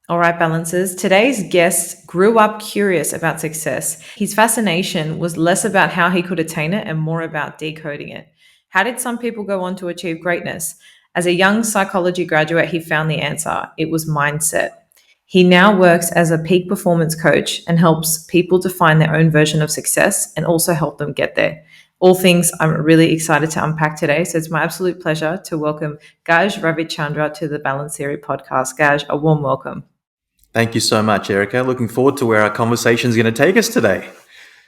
All right, balancers. Today's guest grew up curious about success. His fascination was less about how he could attain it and more about decoding it. How did some people go on to achieve greatness? As a young psychology graduate, he found the answer. It was mindset. He now works as a peak performance coach and helps people define their own version of success and also help them get there. All things I'm really excited to unpack today. So it's my absolute pleasure to welcome Gaj Ravichandra to the Balance Theory podcast. Gaj, a warm welcome. Thank you so much, Erica. Looking forward to where our conversation is going to take us today.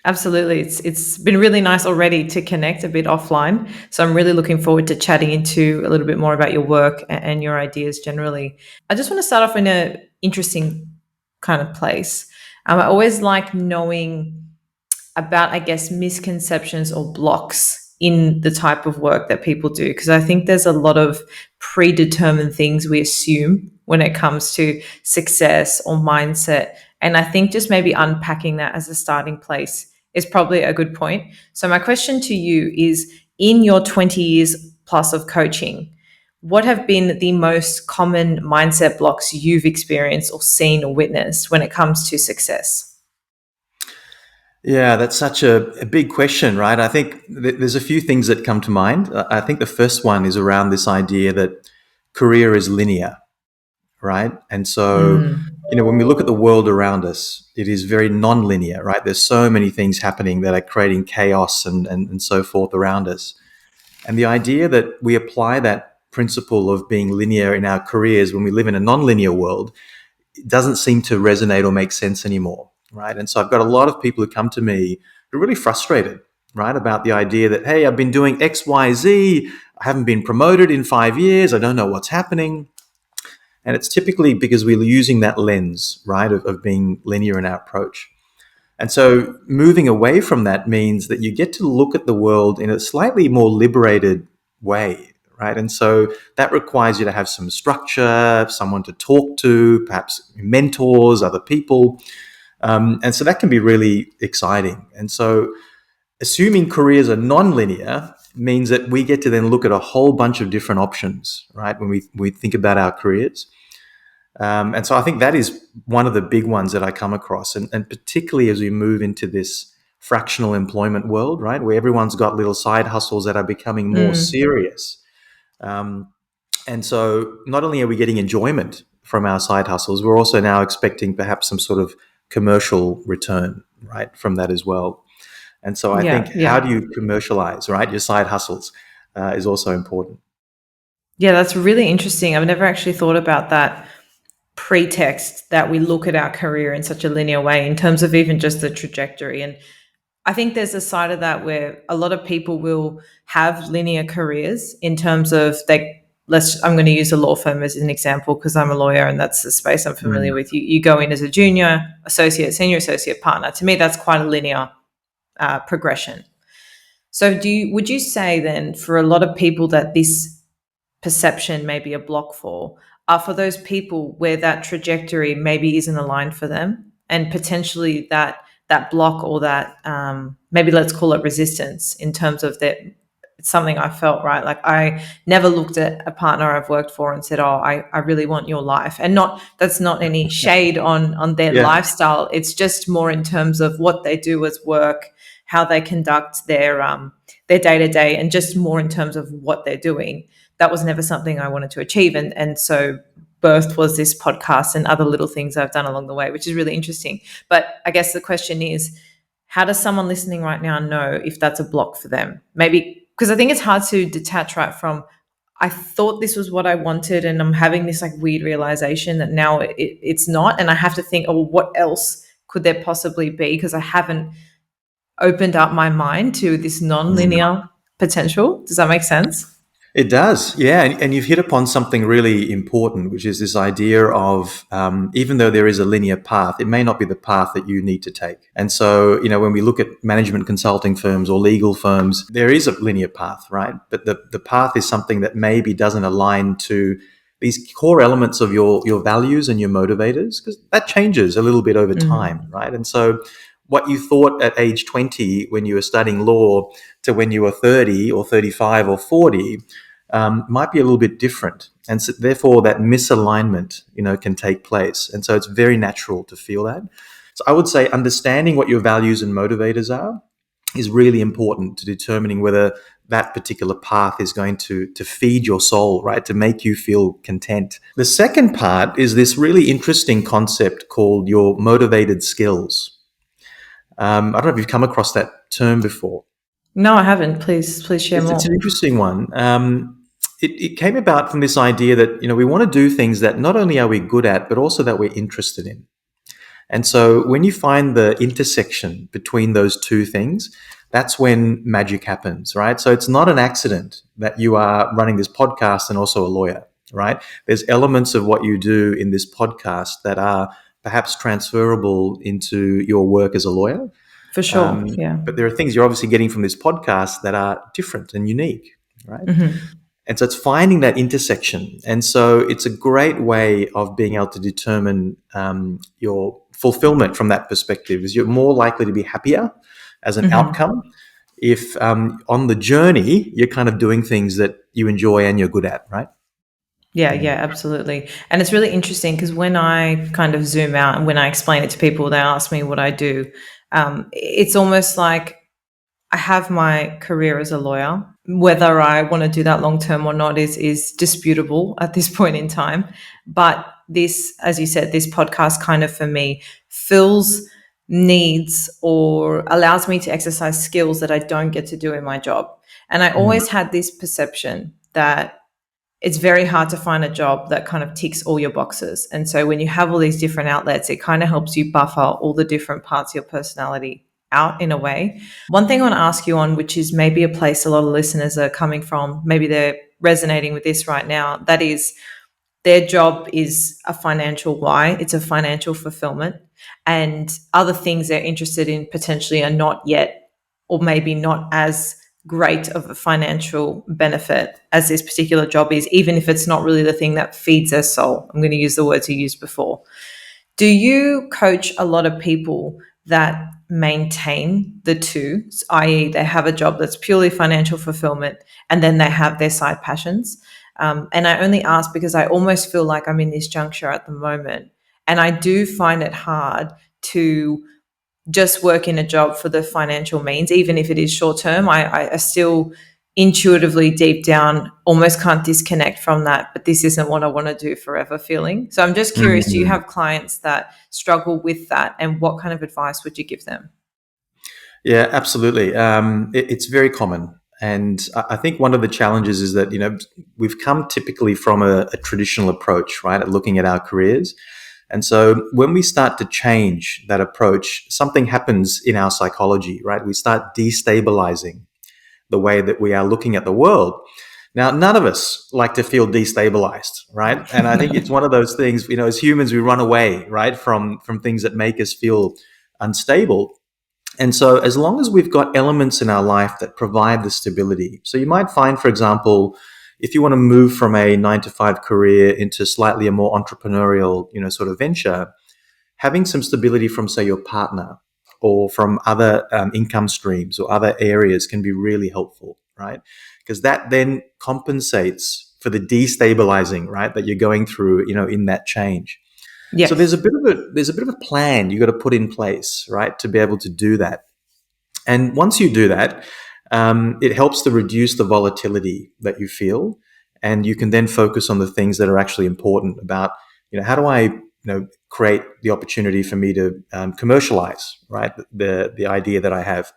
Absolutely. It's been really nice already to connect a bit offline. So I'm really looking forward to chatting into a little bit more about your work and your ideas generally. I just want to start off in an interesting kind of place. I always like knowing about, I guess, misconceptions or blocks in the type of work that people do, because I think there's a lot of predetermined things we assume when it comes to success or mindset. And I think just maybe unpacking that as a starting place is probably a good point. So my question to you is, in your 20 years plus of coaching, what have been the most common mindset blocks you've experienced or seen or witnessed when it comes to success? Yeah, that's such a big question, right? I think there's a few things that come to mind. I think the first one is around this idea that career is linear, right? And so, Mm, when we look at the world around us, it is very non-linear, right? There's so many things happening that are creating chaos and so forth around us. And the idea that we apply that principle of being linear in our careers when we live in a non-linear world doesn't seem to resonate or make sense anymore, right? And so I've got a lot of people who come to me who are really frustrated, right, about the idea that, hey, I've been doing X, Y, Z, I haven't been promoted in 5 years, I don't know what's happening. And it's typically because we're using that lens, right, of being linear in our approach. And so moving away from that means that you get to look at the world in a slightly more liberated way, right? And so that requires you to have some structure, someone to talk to, perhaps mentors, other people. And so that can be really exciting. And so assuming careers are non-linear means that we get to then look at a whole bunch of different options, right, when we think about our careers. And so I think that is one of the big ones that I come across, and particularly as we move into this fractional employment world, right, where everyone's got little side hustles that are becoming more mm. serious. Um, and so not only are we getting enjoyment from our side hustles, we're also now expecting perhaps some sort of commercial return, right, from that as well. And so I think Yeah, how yeah. do you commercialize, right, your side hustles is also important. Yeah, that's really interesting. I've never actually thought about that pretext that we look at our career in such a linear way in terms of even just the trajectory. And I think there's a side of that where a lot of people will have linear careers in terms of I'm going to use a law firm as an example because I'm a lawyer and that's the space I'm familiar Mm. with. You go in as a junior associate, senior associate, partner. To me, that's quite a linear progression. So would you say then for a lot of people that this perception may be a block are for those people where that trajectory maybe isn't aligned for them, and potentially that block or that maybe let's call it resistance in terms of that? It's something I felt, right? Like I never looked at a partner I've worked for and said, oh, I really want your life. And not, that's not any shade on their Yeah. lifestyle. It's just more in terms of what they do as work, how they conduct their day to day, and just more in terms of what they're doing. That was never something I wanted to achieve. And so birthed was this podcast and other little things I've done along the way, which is really interesting. But I guess the question is, how does someone listening right now know if that's a block for them? Maybe because I think it's hard to detach right from, I thought this was what I wanted and I'm having this like weird realization that now it's not. And I have to think, oh, what else could there possibly be? Because I haven't opened up my mind to this Mm. non-linear potential. Does that make sense? It does, yeah, and you've hit upon something really important, which is this idea of even though there is a linear path, it may not be the path that you need to take. And so, when we look at management consulting firms or legal firms, there is a linear path, right? But the path is something that maybe doesn't align to these core elements of your values and your motivators, because that changes a little bit over time, Mm. right? And so, what you thought at age 20 when you were studying law to when you were 30 or 35 or 40 might be a little bit different. And so therefore that misalignment, can take place. And so it's very natural to feel that. So I would say understanding what your values and motivators are is really important to determining whether that particular path is going to feed your soul, right? To make you feel content. The second part is this really interesting concept called your motivated skills. I don't know if you've come across that term before. No, I haven't. Please share It's an more. interesting one. It came about from this idea that we want to do things that not only are we good at, but also that we're interested in. And so when you find the intersection between those two things, that's when magic happens, right? So it's not an accident that you are running this podcast and also a lawyer, right? There's elements of what you do in this podcast that are perhaps transferable into your work as a lawyer. For sure. Yeah. But there are things you're obviously getting from this podcast that are different and unique, right? Hmm. And so it's finding that intersection. And so it's a great way of being able to determine your fulfillment from that perspective. Is you're more likely to be happier as an Hmm. outcome if on the journey you're kind of doing things that you enjoy and you're good at, right? Yeah, yeah, absolutely. And it's really interesting because when I kind of zoom out and when I explain it to people, they ask me what I do. It's almost like I have my career as a lawyer. Whether I want to do that long term or not is disputable at this point in time. But this, as you said, this podcast kind of for me fills needs or allows me to exercise skills that I don't get to do in my job. And I Mhm. always had this perception that it's very hard to find a job that kind of ticks all your boxes. And so when you have all these different outlets, it kind of helps you buffer all the different parts of your personality out in a way. One thing I want to ask you on, which is maybe a place a lot of listeners are coming from, maybe they're resonating with this right now, that is their job is a financial why, it's a financial fulfillment, and other things they're interested in potentially are not yet, or maybe not as great of a financial benefit as this particular job is, even if it's not really the thing that feeds their soul. I'm going to use the words you used before. Do you coach a lot of people that maintain the two, i.e., they have a job that's purely financial fulfillment and then they have their side passions? And I only ask because I almost feel like I'm in this juncture at the moment. And I do find it hard to just work in a job for the financial means, even if it is short term. I still intuitively deep down almost can't disconnect from that, but this isn't what I want to do forever feeling. So I'm just curious, do you Mhm. have clients that struggle with that, and what kind of advice would you give them? Yeah, absolutely. It's very common. And I think one of the challenges is that, we've come typically from a traditional approach, right, at looking at our careers. And so when we start to change that approach, something happens in our psychology, right? We start destabilizing the way that we are looking at the world. Now, none of us like to feel destabilized, right? And I think it's one of those things, as humans, we run away, right, from things that make us feel unstable. And so, as long as we've got elements in our life that provide the stability, so you might find, for example, if you want to move from a 9 to 5 career into slightly a more entrepreneurial, sort of venture, having some stability from, say, your partner or from other income streams or other areas can be really helpful, right? Because that then compensates for the destabilizing, right, that you're going through, in that change. So Yes. there's a bit of a plan you got to put in place, right, to be able to do that. And once you do that, it helps to reduce the volatility that you feel, and you can then focus on the things that are actually important about, how do I, create the opportunity for me to commercialize, right, the idea that I have.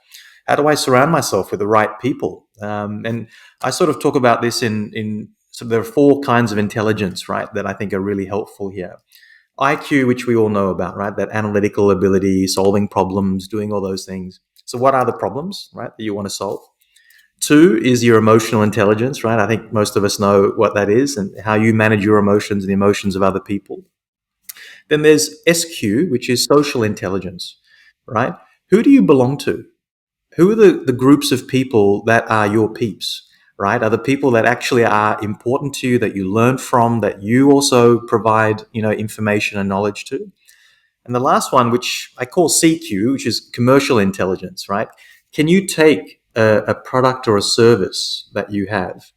How do I surround myself with the right people? And I sort of talk about this in so there are 4 kinds of intelligence, right, that I think are really helpful here. IQ, which we all know about, right? That analytical ability, solving problems, doing all those things. So, what are the problems, right, that you want to solve? 2 is your emotional intelligence, right? I think most of us know what that is and how you manage your emotions and the emotions of other people. Then there's SQ, which is social intelligence, right? Who do you belong to? Who are the groups of people that are your peeps, right? Are the people that actually are important to you, that you learn from, that you also provide, information and knowledge to? And the last one, which I call CQ, which is commercial intelligence, right? Can you take a product or a service that you have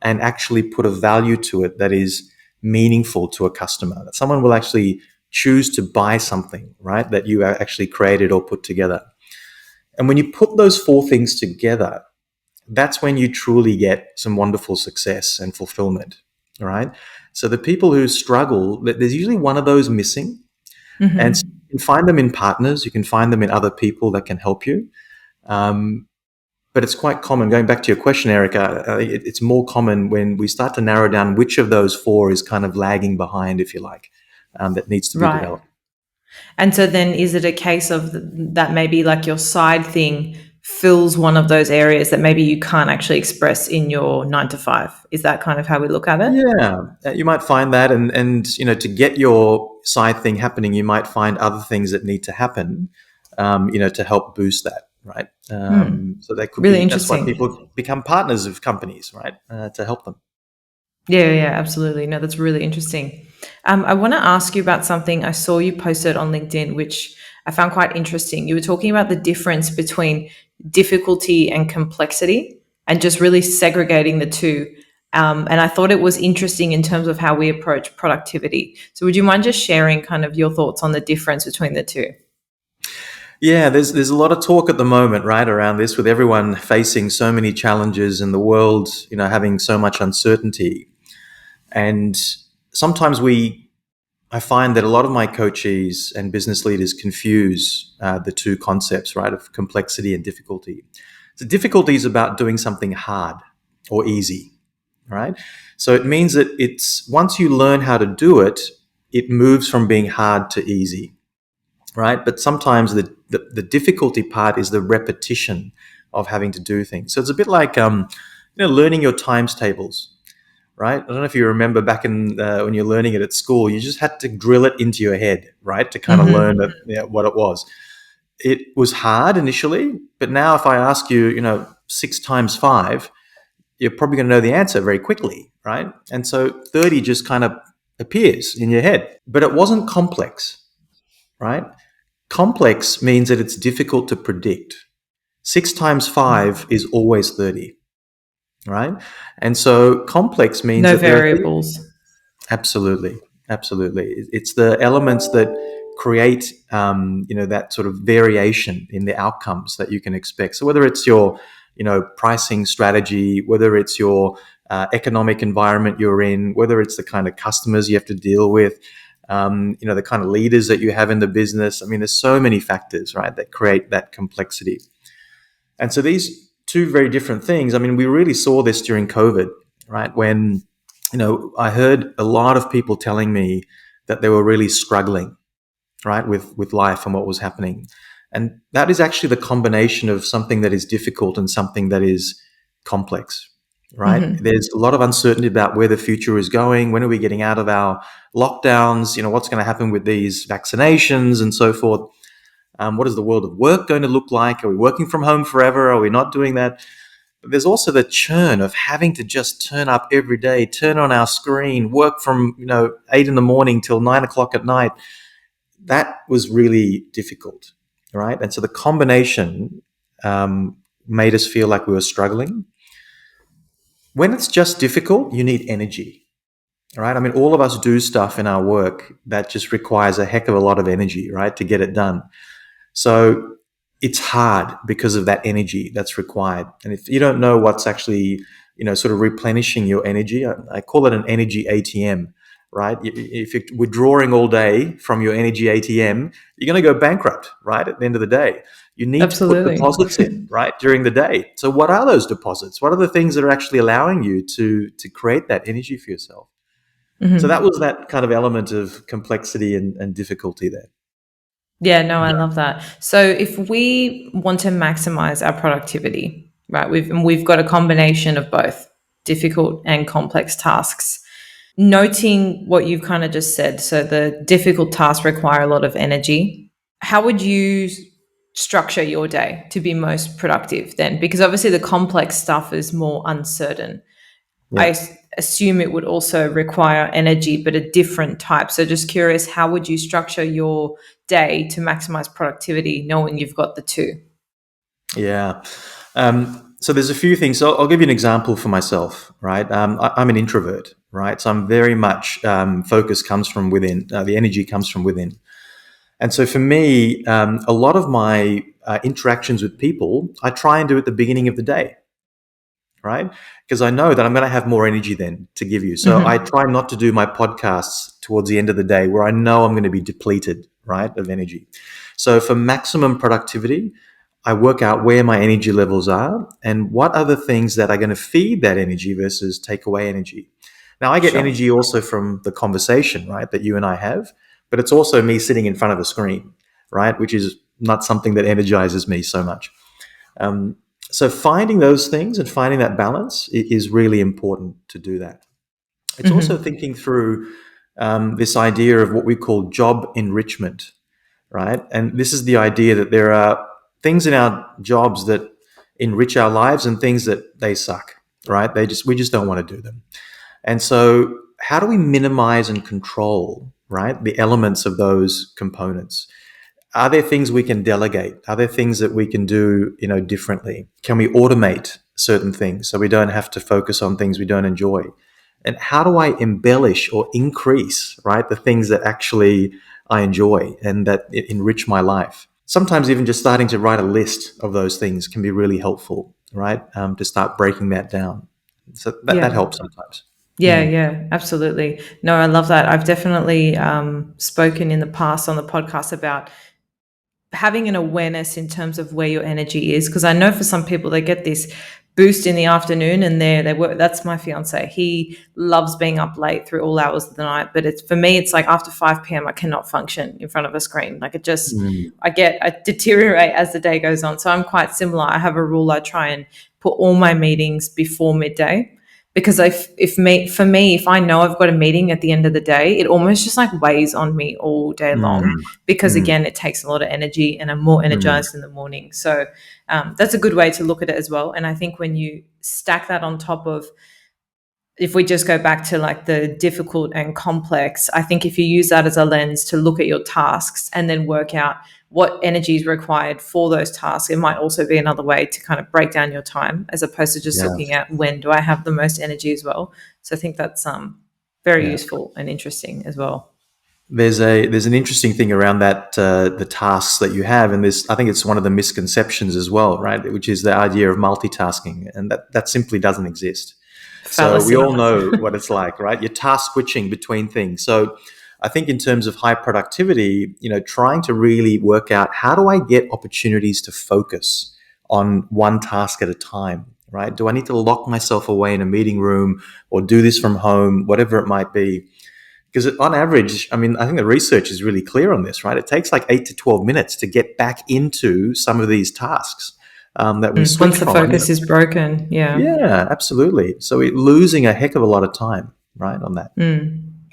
and actually put a value to it that is meaningful to a customer. That someone will actually choose to buy something, right, that you actually created or put together. And when you put those four things together, that's when you truly get some wonderful success and fulfillment. All right. So the people who struggle, there's usually one of those missing. And so Hmm. you can find them in partners, you can find them in other people that can help you. Um, but it's quite common. Going back to your question, Erica, it's more common when we start to narrow down which of those four is kind of lagging behind, if you like, that needs to be Right. developed. And so then is it a case of that maybe like your side thing fills one of those areas that maybe you can't actually express in your 9 to 5? Is that kind of how we look at it? Yeah, you might find that, and to get your side thing happening, you might find other things that need to happen, to help boost that, right? So that could Really be that's why interesting. people become partners of companies, right? To help them. Yeah, yeah, absolutely. No, that's really interesting. I want to ask you about something I saw you posted on LinkedIn, which I found quite interesting. You were talking about the difference between difficulty and complexity and just really segregating the two. And I thought it was interesting in terms of how we approach productivity. So, would you mind just sharing kind of your thoughts on the difference between the two? Yeah, there's a lot of talk at the moment, right, around this, with everyone facing so many challenges in the world, having so much uncertainty, and sometimes I find that a lot of my coachees and business leaders confuse the two concepts, right, of complexity and difficulty. So difficulty is about doing something hard or easy, right? So it means that it's once you learn how to do it, it moves from being hard to easy, right? But sometimes the difficulty part is the repetition of having to do things. So it's a bit like learning your times tables, right? I don't know if you remember back in when you're learning it at school, you just had to drill it into your head, right, to kind of learn Hmm. that, what it was. It was hard initially, but now if I ask you, 6 times 5, you're probably going to know the answer very quickly, right? And so 30 just kind of appears in your head, but it wasn't complex, right? Complex means that it's difficult to predict. 6 times 5 is always 30, right? And so complex means No that there are things. variables. Absolutely, absolutely. It's the elements that create, that sort of variation in the outcomes that you can expect. So whether it's your, pricing strategy, whether it's your economic environment you're in, whether it's the kind of customers you have to deal with, the kind of leaders that you have in the business. I mean, there's so many factors, right, that create that complexity. And so these two very different things. I mean, we really saw this during COVID, right, when I heard a lot of people telling me that they were really struggling, right, with life and what was happening. And that is actually the combination of something that is difficult and something that is complex, right? Hmm. There's a lot of uncertainty about where the future is going. When are we getting out of our lockdowns? What's going to happen with these vaccinations and so forth? What is the world of work going to look like? Are we working from home forever? Are we not doing that? There's also the churn of having to just turn up every day, turn on our screen, work from 8 in the morning till 9 o'clock at night. That was really difficult, right? And so the combination made us feel like we were struggling. When it's just difficult, you need energy, right? I mean, all of us do stuff in our work that just requires a heck of a lot of energy, right, to get it done. So it's hard because of that energy that's required. And if you don't know what's actually, sort of replenishing your energy, I call it an energy ATM, right? If you're withdrawing all day from your energy ATM, you're going to go bankrupt, right? At the end of the day, you need to put Absolutely. deposits in, right, during the day. So what are those deposits? What are the things that are actually allowing you to create that energy for yourself? So that Hmm. was that kind of element of complexity and difficulty there. Yeah, no, I love that. So if we want to maximize our productivity, right, we've got a combination of both difficult and complex tasks. Noting what you've kind of just said, so the difficult tasks require a lot of energy. How would you structure your day to be most productive then? Because obviously the complex stuff is more uncertain. Yeah. Assume it would also require energy, but a different type. So just curious, how would you structure your day to maximize productivity, knowing you've got the two? Yeah. So there's a few things. So I'll give you an example for myself, right? I'm an introvert, right? So I'm very much focus comes from within. The energy comes from within. And so for me, a lot of my interactions with people, I try and do at the beginning of the day, right? Because I know that I'm going to have more energy then to give you. So I Hmm. try not to do my podcasts towards the end of the day where I know I'm going to be depleted, right, of energy. So for maximum productivity, I work out where my energy levels are and what are the things that are going to feed that energy versus take away energy. Now, I get Sure. energy also from the conversation, right, that you and I have, but it's also me sitting in front of a screen, right, which is not something that energizes me so much. Um, so finding those things and finding that balance is really important to do that. It's also Hmm. thinking through this idea of what we call job enrichment, right? And this is the idea that there are things in our jobs that enrich our lives and things that they suck, right? We just don't want to do them. And so how do we minimize and control, right, the elements of those components? Are there things we can delegate? Are there things that we can do, differently? Can we automate certain things so we don't have to focus on things we don't enjoy? And how do I embellish or increase, right, the things that actually I enjoy and that enrich my life? Sometimes even just starting to write a list of those things can be really helpful, right? To start breaking that down. So that Yeah. helps sometimes. Yeah, Mm. yeah, absolutely. No, I love that. I've definitely spoken in the past on the podcast about having an awareness in terms of where your energy is, because I know for some people they get this boost in the afternoon and they work. That's my fiance. He loves being up late through all hours of the night, but it's for me it's like after 5 p.m. I cannot function in front of a screen. Like it just Mm. I deteriorate as the day goes on. So I'm quite similar. I have a rule. I try and put all my meetings before midday, because if me for me, if I know I've got a meeting at the end of the day, it almost just like weighs on me all day long, Mm. because Mm. again it takes a lot of energy and I'm more Mm. energized in the morning. So that's a good way to look at it as well. And I think when you stack that on top of, if we just go back to like the difficult and complex, I think if you use that as a lens to look at your tasks and then work out what energy is required for those tasks, it might also be another way to kind of break down your time as opposed to just Yeah. looking at when do I have the most energy as well. So I think that's very Yeah. useful and interesting as well. There's an interesting thing around that the tasks that you have, and this I think it's one of the misconceptions as well, right? Which is the idea of multitasking, and that simply doesn't exist. So we Fallacy. all know what it's like, right? You're task switching between things. So I think in terms of high productivity, trying to really work out how do I get opportunities to focus on one task at a time, right? Do I need to lock myself away in a meeting room or do this from home, whatever it might be? Because on average, I mean, I think the research is really clear on this, right? It takes like 8 to 12 minutes to get back into some of these tasks that we Once switch the from. focus is broken, yeah. Yeah, absolutely. So we're losing a heck of a lot of time, right, on that.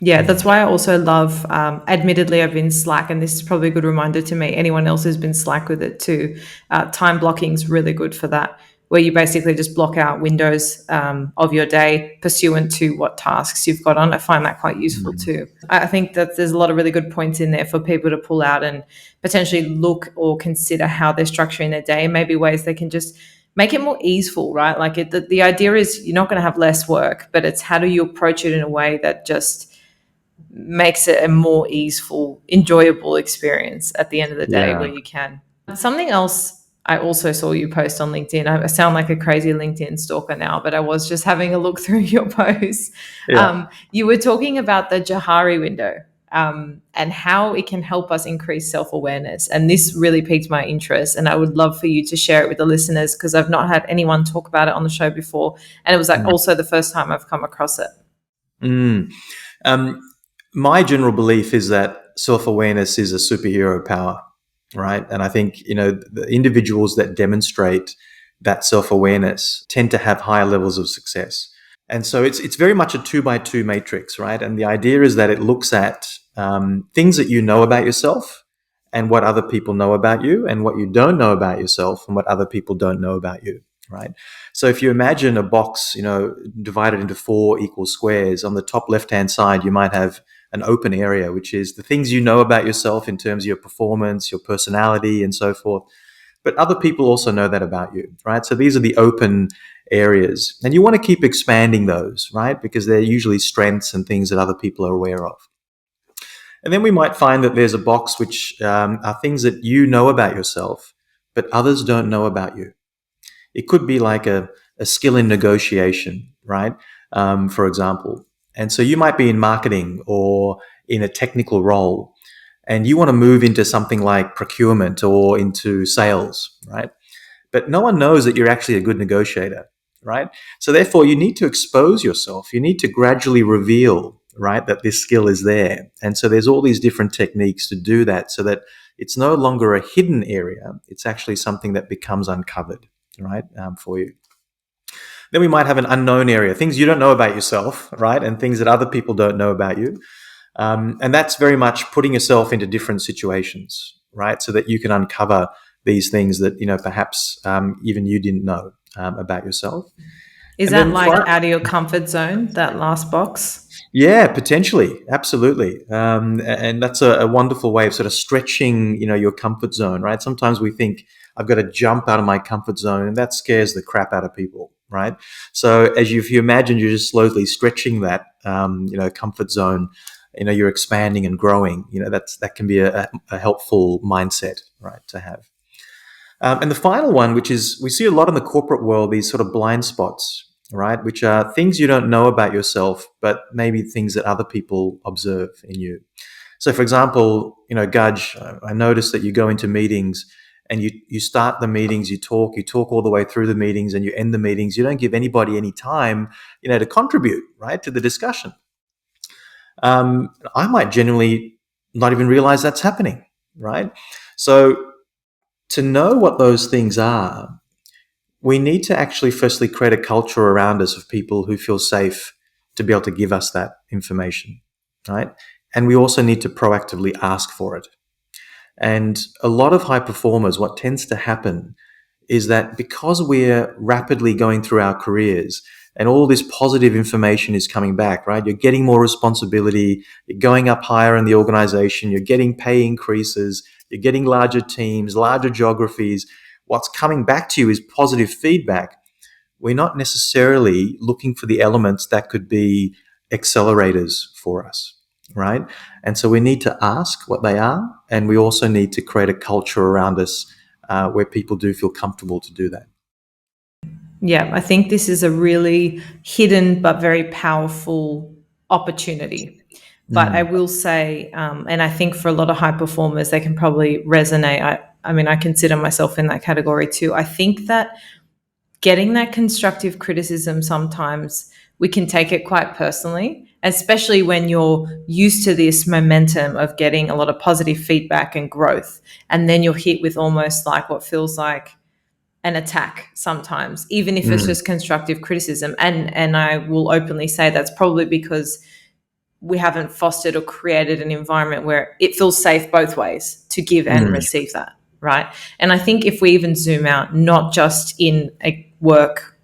Yeah, Mm. that's why I also love, admittedly, I've been slack, and this is probably a good reminder to me. Anyone else who's been slack with it too. Time blocking is really good for that, where you basically just block out windows of your day pursuant to what tasks you've got on. I find that quite useful Mm. too. I think that there's a lot of really good points in there for people to pull out and potentially look or consider how they're structuring their day, and maybe ways they can just make it more easeful, right? Like the idea is you're not going to have less work, but it's how do you approach it in a way that just makes it a more easeful, enjoyable experience at the end of the day Yeah. where you can. Something else I also saw you post on LinkedIn. I sound like a crazy LinkedIn stalker now, but I was just having a look through your posts. Yeah. You were talking about the Johari window, and how it can help us increase self awareness. And this really piqued my interest. And I would love for you to share it with the listeners, because I've not had anyone talk about it on the show before. And it was like Mm. also the first time I've come across it. Mm. Um, my general belief is that self awareness is a superhero power, right? And I think, the individuals that demonstrate that self awareness tend to have higher levels of success. And so it's very much a 2 by 2 matrix, right? And the idea is that it looks at things that you know about yourself and what other people know about you, and what you don't know about yourself and what other people don't know about you, right? So if you imagine a box, divided into 4 equal squares, on the top left-hand side, you might have an open area, which is the things you know about yourself in terms of your performance, your personality, and so forth. but other people also know that about you, right? So these are the open areas, and you want to keep expanding those, right? Because they're usually strengths and things that other people are aware of. And then we might find that there's a box which are things that you know about yourself, but others don't know about you. It could be like a skill in negotiation, right? For example. And so you might be in marketing or in a technical role, and you want to move into something like procurement or into sales, right? But no one knows that you're actually a good negotiator, right? So therefore, you need to expose yourself. You need to gradually reveal, right, that this skill is there. And so there's all these different techniques to do that, so that it's no longer a hidden area. It's actually something that becomes uncovered, right, for you. Then we might have an unknown area, things you don't know about yourself, right, and things that other people don't know about you. And that's very much putting yourself into different situations, right, so that you can uncover these things that perhaps even you didn't know about yourself. Is And that then, like out of your comfort zone, that last box? yeah, potentially, absolutely, and that's a wonderful way of sort of stretching, your comfort zone, right? Sometimes we think I've got to jump out of my comfort zone, and that scares the crap out of people, right? So as if you imagine, you're just slowly stretching that, comfort zone. You're expanding and growing. That can be a helpful mindset, right, to have. And the final one, which is we see a lot in the corporate world, these sort of blind spots, right, which are things you don't know about yourself, but maybe things that other people observe in you. So, for example, Gudge, I noticed that you go into meetings and you start the meetings, you talk all the way through the meetings, and you end the meetings. You don't give anybody any time, to contribute, right, to the discussion. I might genuinely not even realize that's happening, right? So, to know what those things are, we need to actually firstly create a culture around us of people who feel safe to be able to give us that information, right? And we also need to proactively ask for it. And a lot of high performers, what tends to happen is that because we're rapidly going through our careers and all this positive information is coming back, right? You're getting more responsibility, you're going up higher in the organization, you're getting pay increases, you're getting larger teams, larger geographies. What's coming back to you is positive feedback. We're not necessarily looking for the elements that could be accelerators for us, right? And so we need to ask what they are, and we also need to create a culture around us where people do feel comfortable to do that. Yeah, I think this is a really hidden but very powerful opportunity. But I Mm, will say, and I think for a lot of high performers, they can probably resonate. I mean, I consider myself in that category too. I think that getting that constructive criticism, sometimes we can take it quite personally, especially when you're used to this momentum of getting a lot of positive feedback and growth. And then you're hit with almost like what feels like an attack sometimes, even if it's mm, just constructive criticism. And I will openly say that's probably because we haven't fostered or created an environment where it feels safe both ways to give and mm, receive that, right? And I think if we even zoom out, not just in a work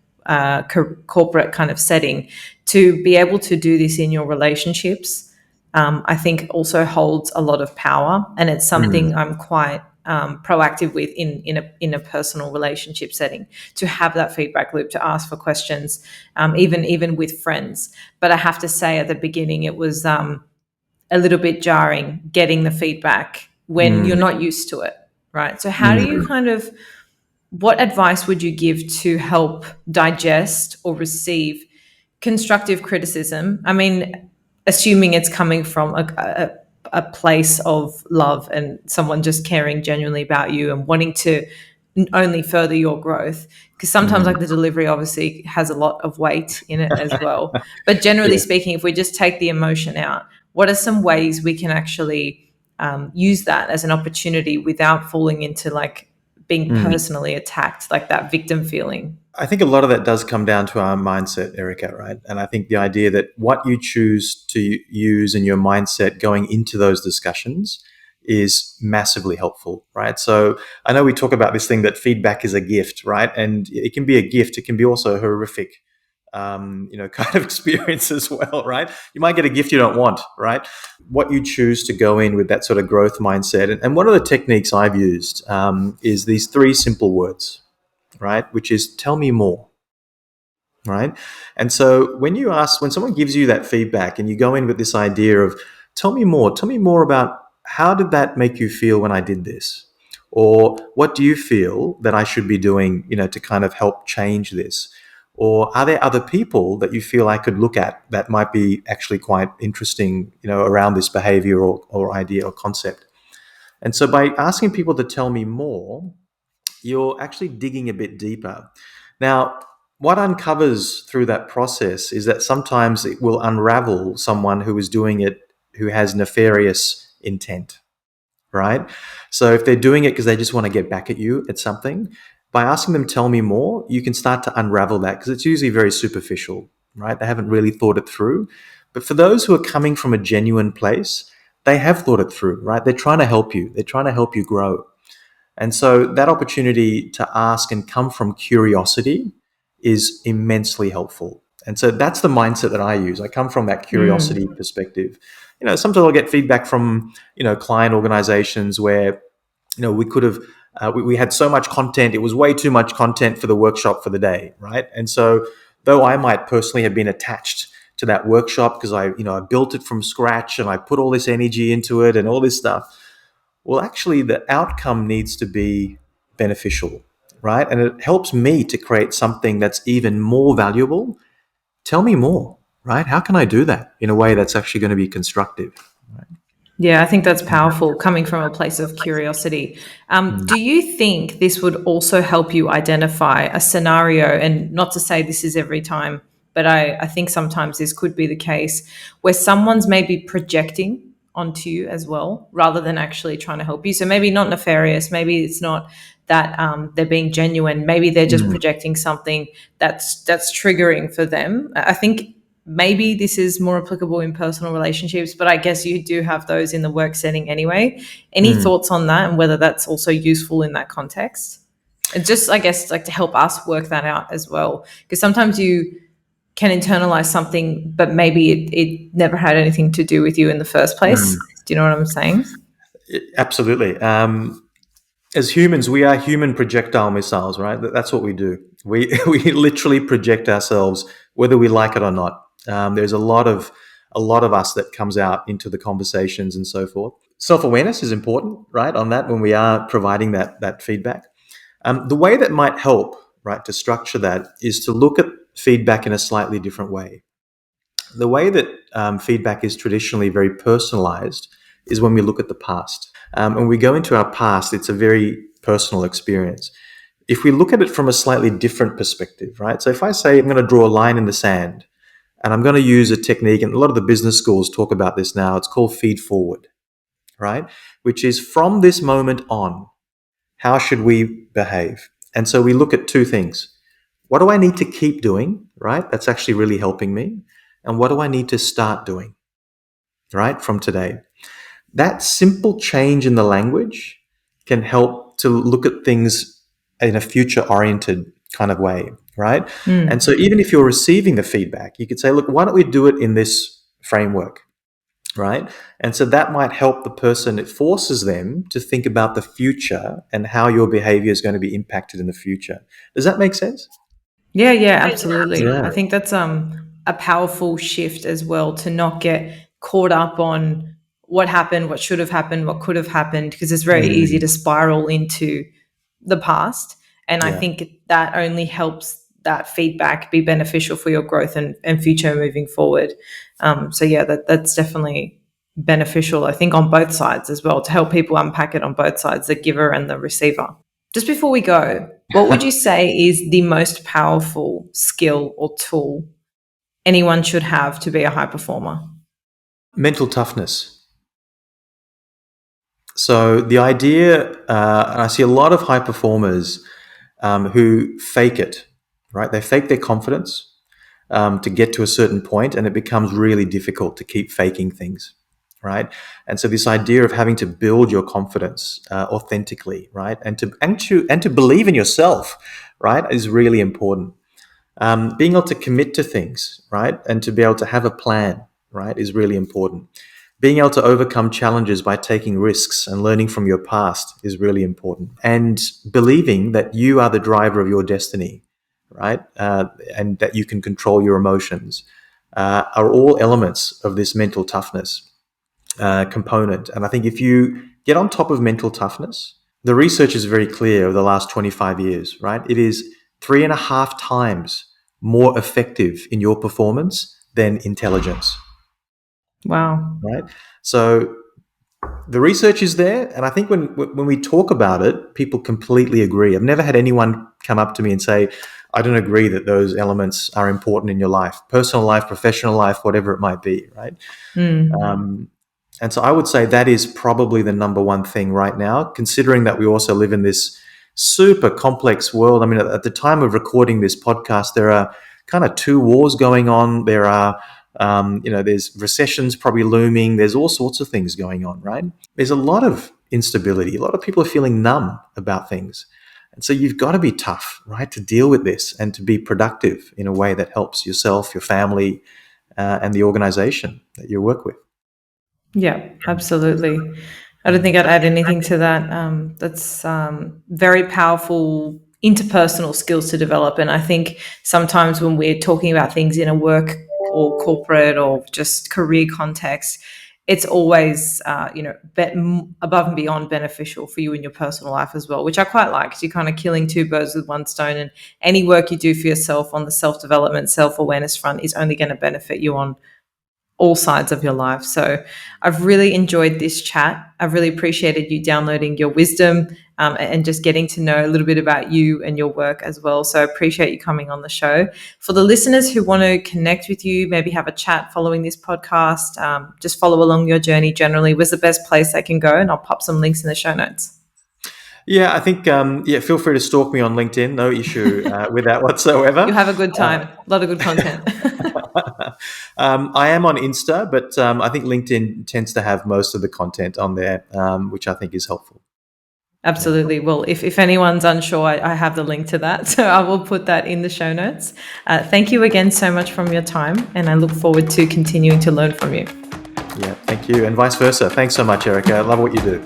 corporate kind of setting, to be able to do this in your relationships, I think also holds a lot of power, and it's mm, something I'm quite proactive with in a personal relationship setting, to have that feedback loop, to ask for questions, even with friends. But I have to say, at the beginning, it was a little bit jarring getting the feedback when you're mm, not used to it, right? So how do you mm, kind of, what advice would you give to help digest or receive constructive criticism? I mean, assuming it's coming from a place of love and someone just caring genuinely about you and wanting to only further your growth, because sometimes mm. like the delivery obviously has a lot of weight in it as well. But generally Yeah. speaking, if we just take the emotion out, what are some ways we can actually use that as an opportunity without falling into like being Mm. personally attacked, like that victim feeling? I think a lot of that does come down to our mindset, Erica, right? And I think the idea that what you choose to use in your mindset going into those discussions is massively helpful, right? So I know we talk about this thing that feedback is a gift, right? And it can be a gift, it can be also horrific, kind of experience as well, right? You might get a gift you don't want, right? What you choose to go in with that sort of growth mindset. And one of the techniques I've used is these three simple words, right? Which is tell me more, right? And so when someone gives you that feedback and you go in with this idea of tell me more about how did that make you feel when I did this? Or what do you feel that I should be doing, to kind of help change this? Or are there other people that you feel I could look at that might be actually quite interesting, around this behavior or idea or concept? And so by asking people to tell me more, you're actually digging a bit deeper. Now, what uncovers through that process is that sometimes it will unravel someone who is doing it who has nefarious intent, right? So if they're doing it because they just want to get back at you at something, by asking them, tell me more, you can start to unravel that because it's usually very superficial, right? They haven't really thought it through. But for those who are coming from a genuine place, they have thought it through, right? They're trying to help you. They're trying to help you grow. And so that opportunity to ask and come from curiosity is immensely helpful. And so that's the mindset that I use. I come from that curiosity Mm. perspective. Sometimes I'll get feedback from, client organizations where, we could have, we had so much content, it was way too much content for the workshop for the day, right? And so though I might personally have been attached to that workshop because I built it from scratch and I put all this energy into it and all this stuff, well, actually, the outcome needs to be beneficial, right? And it helps me to create something that's even more valuable. Tell me more, right? How can I do that in a way that's actually going to be constructive? Yeah, I think that's powerful coming from a place of curiosity. Do you think this would also help you identify a scenario? And not to say this is every time, but I think sometimes this could be the case where someone's maybe projecting onto you as well, rather than actually trying to help you. So maybe not nefarious, maybe it's not that they're being genuine. Maybe they're just Mm, projecting something that's triggering for them. I think maybe this is more applicable in personal relationships, but I guess you do have those in the work setting anyway. Any mm, thoughts on that and whether that's also useful in that context? And just, I guess, like to help us work that out as well. Because sometimes you can internalize something, but maybe it never had anything to do with you in the first place. mm. Do you know what I'm saying? Absolutely. As humans, we are human projectile missiles, right? That's what we do. We literally project ourselves, whether we like it or not. There's a lot of us that comes out into the conversations and so forth. Self awareness is important, right? On that, when we are providing that feedback, the way that might help, right, to structure that is to look at feedback in a slightly different way. The way that feedback is traditionally very personalized is when we look at the past. When we go into our past, it's a very personal experience. If we look at it from a slightly different perspective, right? So if I say I'm going to draw a line in the sand and I'm going to use a technique, and a lot of the business schools talk about this now, it's called feed forward, right? Which is from this moment on, how should we behave? And so we look at two things. What do I need to keep doing, right? That's actually really helping me. And what do I need to start doing, right, from today? That simple change in the language can help to look at things in a future oriented kind of way, right? And Mm. so even if you're receiving the feedback, you could say, look, why don't we do it in this framework, right? And so that might help the person. It forces them to think about the future and how your behavior is going to be impacted in the future. Does that make sense? Yeah, yeah, absolutely. Yeah. I think that's a powerful shift as well, to not get caught up on what happened, what should have happened, what could have happened, because it's very easy Mm, to spiral into the past. And I yeah. think that only helps that feedback be beneficial for your growth and future moving forward. So yeah, that's definitely beneficial, I think, on both sides as well, to help people unpack it on both sides, the giver and the receiver. Just before we go, what would you say is the most powerful skill or tool anyone should have to be a high performer? Mental toughness. So the idea, and I see a lot of high performers who fake it, right? They fake their confidence to get to a certain point, and it becomes really difficult to keep faking things, right? And so this idea of having to build your confidence authentically, right, and to believe in yourself, right, is really important. Being able to commit to things, right, and to be able to have a plan, right, is really important. Being able to overcome challenges by taking risks and learning from your past is really important. And believing that you are the driver of your destiny, right, and that you can control your emotions, are all elements of this mental toughness component. And I think if you get on top of mental toughness, the research is very clear over the last 25 years, right? It is 3.5 times more effective in your performance than intelligence, Wow. right? So the research is there, and I think when we talk about it, people completely agree. I've never had anyone come up to me and say, "I don't agree that those elements are important in your life, personal life, professional life, whatever it might be." Right? Mm. Um, and so I would say that is probably the number one thing right now, considering that we also live in this super complex world. I mean, at the time of recording this podcast, there are kind of two wars going on. There are, there's recessions probably looming. There's all sorts of things going on, right? There's a lot of instability. A lot of people are feeling numb about things. And so you've got to be tough, right, to deal with this and to be productive in a way that helps yourself, your family, and the organization that you work with. Yeah, absolutely. I don't think I'd add anything to that. That's very powerful interpersonal skills to develop. And I think sometimes when we're talking about things in a work or corporate or just career context, it's always, above and beyond beneficial for you in your personal life as well, which I quite like because you're kind of killing two birds with one stone. And any work you do for yourself on the self-development, self-awareness front is only going to benefit you on all sides of your life. So I've really enjoyed this chat. I've really appreciated you downloading your wisdom and just getting to know a little bit about you and your work as well. So I appreciate you coming on the show. For the listeners who want to connect with you, maybe have a chat following this podcast, just follow along your journey generally, where's the best place they can go? And I'll pop some links in the show notes. Yeah, I think, feel free to stalk me on LinkedIn. No issue with that whatsoever. You have a good time. A lot of good content. I am on Insta, but I think LinkedIn tends to have most of the content on there, which I think is helpful. Absolutely. Well, if anyone's unsure, I have the link to that. So I will put that in the show notes. Thank you again so much from your time. And I look forward to continuing to learn from you. Yeah, thank you. And vice versa. Thanks so much, Erica. I love what you do.